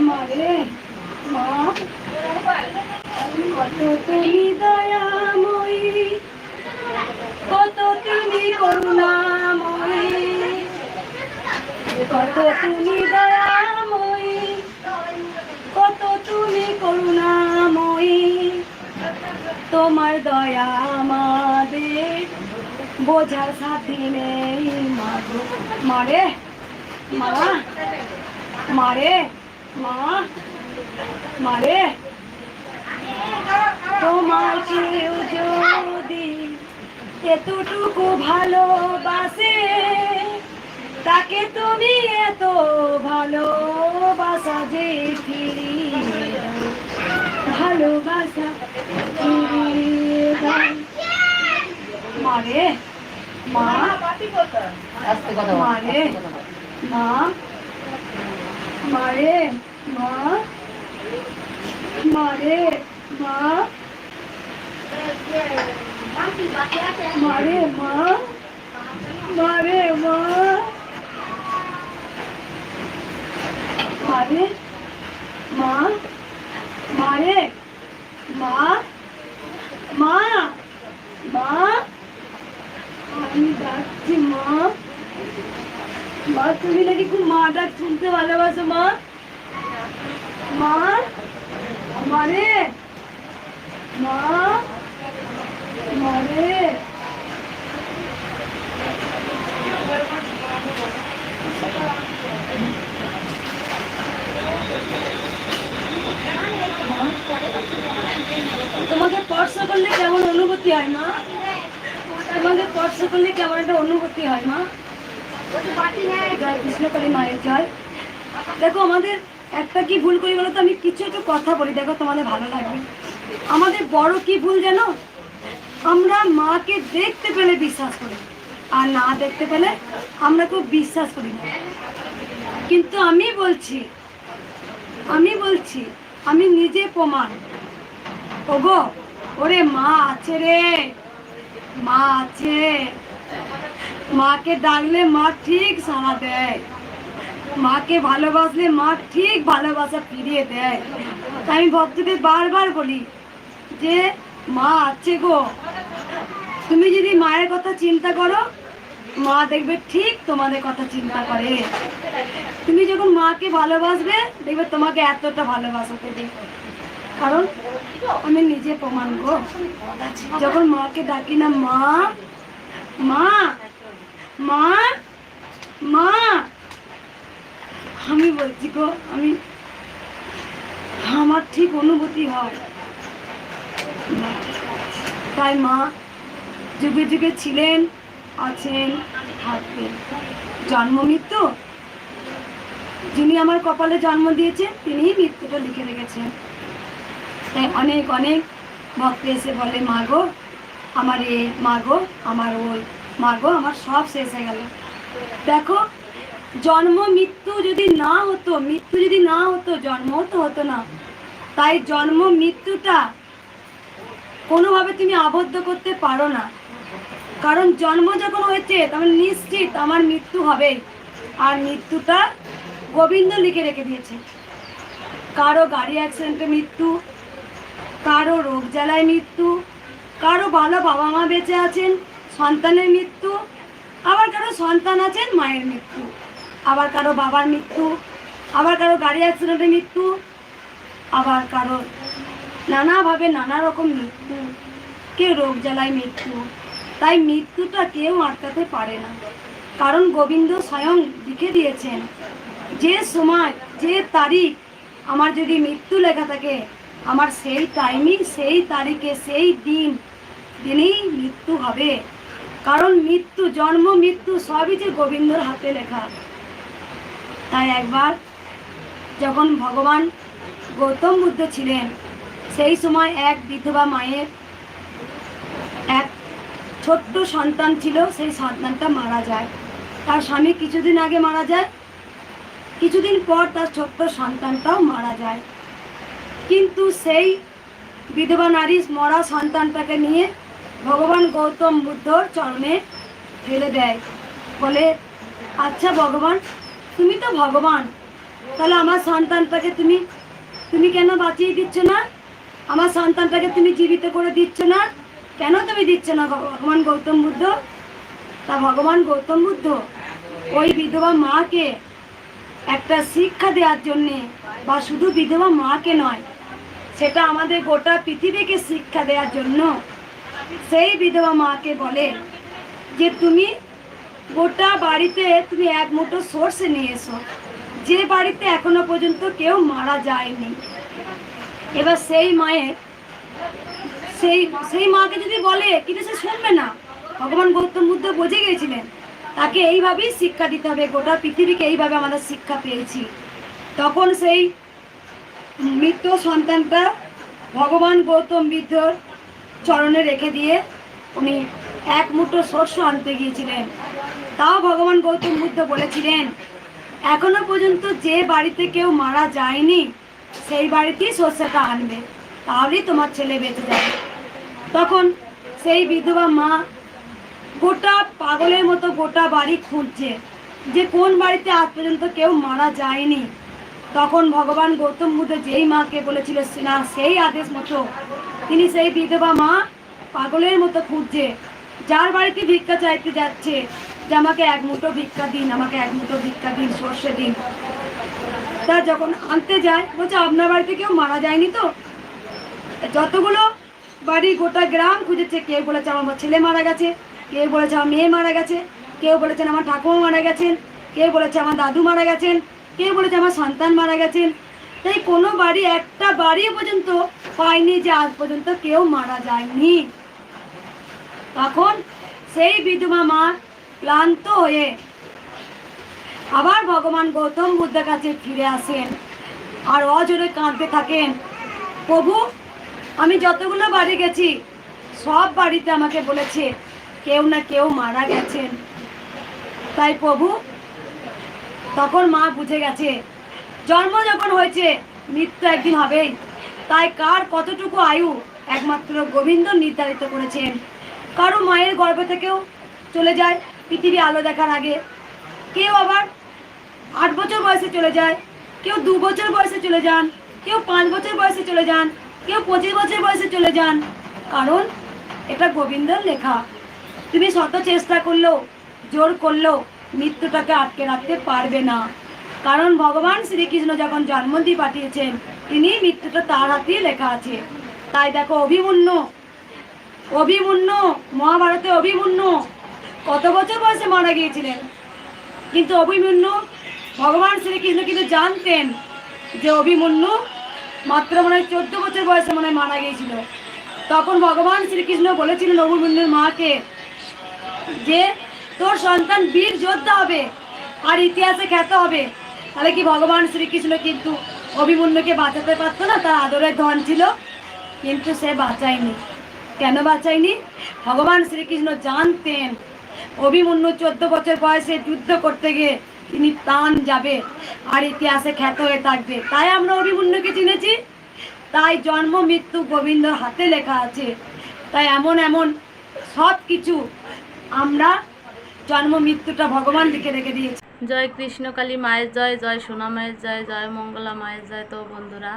মারে মা, কত তুমি দয়াময়ী, কত তুমি করুণাময়ী, কত তুমি দয়াময়ী, কত তুমি করুণাময়ী। তোমার দয়া আমাদের বোঝার সাথী নেই। মাগো মারে মা, মারে মা, মারে তোমার কেউ যদি এতটুকু ভালোবাসে, তাকে তুমি এত ভালোবাসা যে ফিরিয়ে দাও, ভালোবাসা ফিরিয়ে দাও। মারে মা, মারে মা, মারে মা, মারে মা, মারে মা, মারে মা, মারে মা, মারে মা, মা, মা, আমি ডাকছি মা। মা তুমি নাকি খুব মা ডাক শুনতে ভালোবাসো মা। মা, মারে মা, মারে তোমাকে স্পর্শ করলে কেমন অনুভূতি হয় মা? তোমাকে স্পর্শ করলে কেমন একটা অনুভূতি হয় মা? জয় কৃষ্ণকালী মায়ের জয়। দেখো আমাদের একটা কি ভুল করি বলো তো, আমি কিছু একটু কথা বলি, দেখো তোমাদের ভালো লাগবে। আমাদের বড় কি ভুল জানো? আমরা মাকে দেখতে পেলে বিশ্বাস করি, আর না দেখতে পেলে আমরা খুব বিশ্বাস করি না। কিন্তু আমি বলছি, আমি নিজে প্রমাণ। ওগো ওরে মা আছে রে, মা আছে। মাকে ডাকলে মা ঠিক সাড়া দেয়, মাকে ভালোবাসলে মা ঠিক ভালোবাসা ফিরিয়ে দেয়। তাই আমি ভক্তদের বারবার বলি যে মা আছে গো, তুমি যদি মায়ের কথা চিন্তা করো, মা দেখবে ঠিক তোমাদের কথা চিন্তা করে। তুমি যখন মাকে ভালোবাসবে, দেখবে তোমাকে এতটা ভালোবাসাতে দেবে। কারণ আমি নিজে প্রমাণ গো, যখন মাকে ডাকি না মা, মা, মা, মা, আমি বলছি গো, আমার ঠিক অনুভূতি হয়। তাই মা যুগে যুগে ছিলেন, আছেন, থাকবেন। জন্ম মৃত্যু, যিনি আমার কপালে জন্ম দিয়েছেন তিনিই মৃত্যুটা লিখে রেখেছেন। তাই অনেক অনেক ভক্ত এসে বলে মা গো আমার এ, মা গো আমার ওই, মা গো আমার সব শেষ হয়ে গেল। দেখো জন্ম মৃত্যু যদি না হতো, মৃত্যু যদি না হতো, জন্ম তো হতো না। তাই জন্ম মৃত্যুটা কোনোভাবে তুমি আবদ্ধ করতে পারো না। কারণ জন্ম যখন হয়েছে তখন নিশ্চিত আমার মৃত্যু হবে, আর মৃত্যুটা গোবিন্দ লিখে রেখে দিয়েছে। কারো গাড়ি অ্যাক্সিডেন্টে মৃত্যু, কারো রোগ জ্বালায় মৃত্যু, কারো ভালো বাবা মা বেঁচে আছেন, সন্তানের মৃত্যু, আবার কারো সন্তান আছেন, মায়ের মৃত্যু, আবার কারো বাবার মৃত্যু, আবার কারো গাড়ি অ্যাক্সিডেন্টে মৃত্যু, আবার কারো নানাভাবে নানা রকম মৃত্যু, কেউ রোগ জ্বালায় মৃত্যু। তাই মৃত্যুটা কেউ আটকাতে পারে না, কারণ গোবিন্দ স্বয়ং লিখে দিয়েছেন যে সময় যে তারিখ আমার যদি মৃত্যু লেখা থাকে, আমার সেই টাইমই, সেই তারিখে, সেই দিনেই মৃত্যু হবে। কারণ মৃত্যু, জন্ম মৃত্যু সবই যে গোবিন্দর হাতে লেখা। তাই একবার যখন ভগবান গৌতম বুদ্ধ ছিলেন, সেই সময় এক বিধবা মায়ের এক ছোট্ট সন্তান ছিল, সেই সন্তানটা মারা যায়। তার স্বামী কিছুদিন আগে মারা যায়, কিছুদিন পর তার ছোট্ট সন্তানটাও মারা যায়। কিন্তু সেই বিধবা নারী মরা সন্তানটাকে নিয়ে ভগবান গৌতম বুদ্ধর চরণে ফেলে দেয়, বলে আচ্ছা ভগবান, তুমি তো ভগবান, তাহলে আমার সন্তানটাকে তুমি তুমি কেন বাঁচিয়ে দিচ্ছ না? আমার সন্তানটাকে তুমি জীবিত করে দিচ্ছ না? কেন তুমি দিচ্ছ না ভগবান গৌতম বুদ্ধ? তা ভগবান গৌতম বুদ্ধ ওই বিধবা মাকে একটা শিক্ষা দেওয়ার জন্যে, বা শুধু বিধবা মাকে নয়, সেটা আমাদের গোটা পৃথিবীকে শিক্ষা দেওয়ার জন্য সেই বিধবা মাকে বলে যে তুমি গোটা বাড়িতে তুমি এক মুঠো সর্ষে নিয়ে এসো, যে বাড়িতে এখনো পর্যন্ত কেউ মারা যায়নি। এবার সেই মায়ের সেই সেই মাকে যদি বলে, কিন্তু সে শুনবে না। ভগবান গৌতম বুদ্ধ বুঝে গিয়েছিলেন তাকে এইভাবেই শিক্ষা দিতে হবে, গোটা পৃথিবীকে এইভাবে আমাদের শিক্ষা পেয়েছি। তখন সেই মৃত সন্তানটা ভগবান গৌতম বুদ্ধর চরণে রেখে দিয়ে উনি এক মুঠো শস্য আনতে গিয়েছিলেন। তাও ভগবান গৌতম বুদ্ধ বলেছিলেন এখনো পর্যন্ত যে বাড়িতে কেউ মারা যায়নি সেই বাড়িতেই শস্যটা আনবে, তাহলেই তোমার ছেলে বেঁচে যাবে। তখন সেই বিধবা মা গোটা পাগলের মতো গোটা বাড়ি খুঁজছে যে কোন বাড়িতে আজ পর্যন্ত কেউ মারা যায়নি। তখন ভগবান গৌতম বুদ্ধ যেই মাকে বলেছিল না, সেই আদেশ মতো তিনি সেই বিধবা মা পাগলের মতো খুঁজছে, যার বাড়িতে ভিক্ষা চাইতে যাচ্ছে যে আমাকে এক মুঠো ভিক্ষা দিন, আমাকে এক মুঠো ভিক্ষা দিন, সর্ষে দিন। তা যখন আনতে যায় বলছে আপনার বাড়িতে কেউ মারা যায়নি তো? যতগুলো বাড়ি গোটা গ্রাম খুঁজেছে, কেউ বলেছে আমার ছেলে মারা গেছে, কেউ বলেছে আমার মেয়ে মারা গেছে, কেউ বলেছেন আমার ঠাকুমা মারা গেছেন, কেউ বলেছে আমার দাদু মারা গেছেন, কেউ বলেছে আমার সন্তান মারা গেছেন। তাই কোনো বাড়ি, একটা বাড়ি পর্যন্ত পায়নি যে আজ পর্যন্ত কেউ মারা যায়নি। তখন সেই বিধবা মা ক্লান্ত হয়ে আবার ভগবান গৌতম বুদ্ধের কাছে ফিরে আসেন আর অজোরে কাঁদতে থাকেন, প্রভু আমি যতগুলো বাড়ি গেছি সব বাড়িতে আমাকে বলেছে কেউ না কেউ মারা গেছেন। তাই প্রভু, তখন মা বুঝে গেছে জন্ম যখন হয়েছে মৃত্যু একদিন হবেই, তাই কার কতটুকু আয়ু একমাত্র গোবিন্দ নির্ধারিত করেছেন। কারো মায়ের গর্ভ থেকেও চলে যায় পৃথিবী আলো দেখার আগে, কেউ আবার 8 বছর বয়সে চলে যায়, কেউ 2 বছর বয়সে চলে যান, কেউ 5 বছর বয়সে চলে যান, কেউ 25 বছর বয়সে চলে যান। কারণ এটা গোবিন্দর লেখা। তুমি শত চেষ্টা করলেও, জোর করলেও মৃত্যুটাকে আটকে রাখতে পারবে না। কারণ ভগবান শ্রীকৃষ্ণ যখন জন্ম দিয়ে পাঠিয়েছেন তিনি মৃত্যুটা তার হাতেই লেখা আছে। তাই দেখো অভিমন্যু, অভিমন্যু মহাভারতে অভিমন্যু কত বছর বয়সে মারা গিয়েছিলেন, কিন্তু অভিমন্যু ভগবান শ্রীকৃষ্ণ কিন্তু জানতেন যে অভিমন্যু মাত্র মনে হয় 14 বছর বয়সে মনে হয় মারা গিয়েছিল। তখন ভগবান শ্রীকৃষ্ণ বলেছিলেন অভিমন্যুর মাকে যে তোর সন্তান বীর যোদ্ধা হবে আর ইতিহাসে খ্যাত হবে। তাহলে কি ভগবান শ্রীকৃষ্ণ কিন্তু অভিমন্যুকে বাঁচাতে পারতো না? তার আদরের ধন ছিল, কিন্তু সে বাঁচায়নি। কেন বাঁচায়নি? ভগবান শ্রীকৃষ্ণ জানতেন অভিমন্যু 14 বছর বয়সে যুদ্ধ করতে গিয়ে তিনি প্রাণ যাবে আর ইতিহাসে খ্যাত হয়ে থাকবে। তাই আমরা অভিমন্যুকে চিনেছি। তাই জন্ম মৃত্যু গোবিন্দর হাতে লেখা আছে। তাই এমন এমন সব কিছু আমরা জন্ম মৃত্যুটা ভগবান লিখে রেখে দিয়েছি। জয় কৃষ্ণকালী মায়ের জয়, জয় সোনা মায়ের জয়, জয় মঙ্গলা মায়ের জয়। তো বন্ধুরা,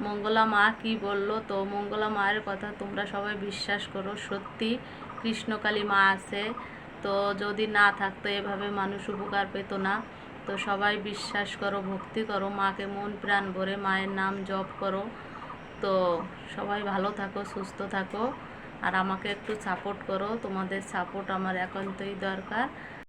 মঙ্গলা মা কি বললো, তো মঙ্গলা মায়ের কথা তোমরা সবাই বিশ্বাস করো। সত্যি কৃষ্ণকালী মা আছে, তো যদি না থাকতো এভাবে মানুষ উপকার পেত না। তো সবাই বিশ্বাস করো, ভক্তি করো, মাকে মন প্রাণ ভরে মায়ের নাম জপ করো। তো সবাই ভালো থাকো, সুস্থ থাকো, আর আমাকে একটু সাপোর্ট করো। তোমাদের সাপোর্ট আমার একান্তই দরকার।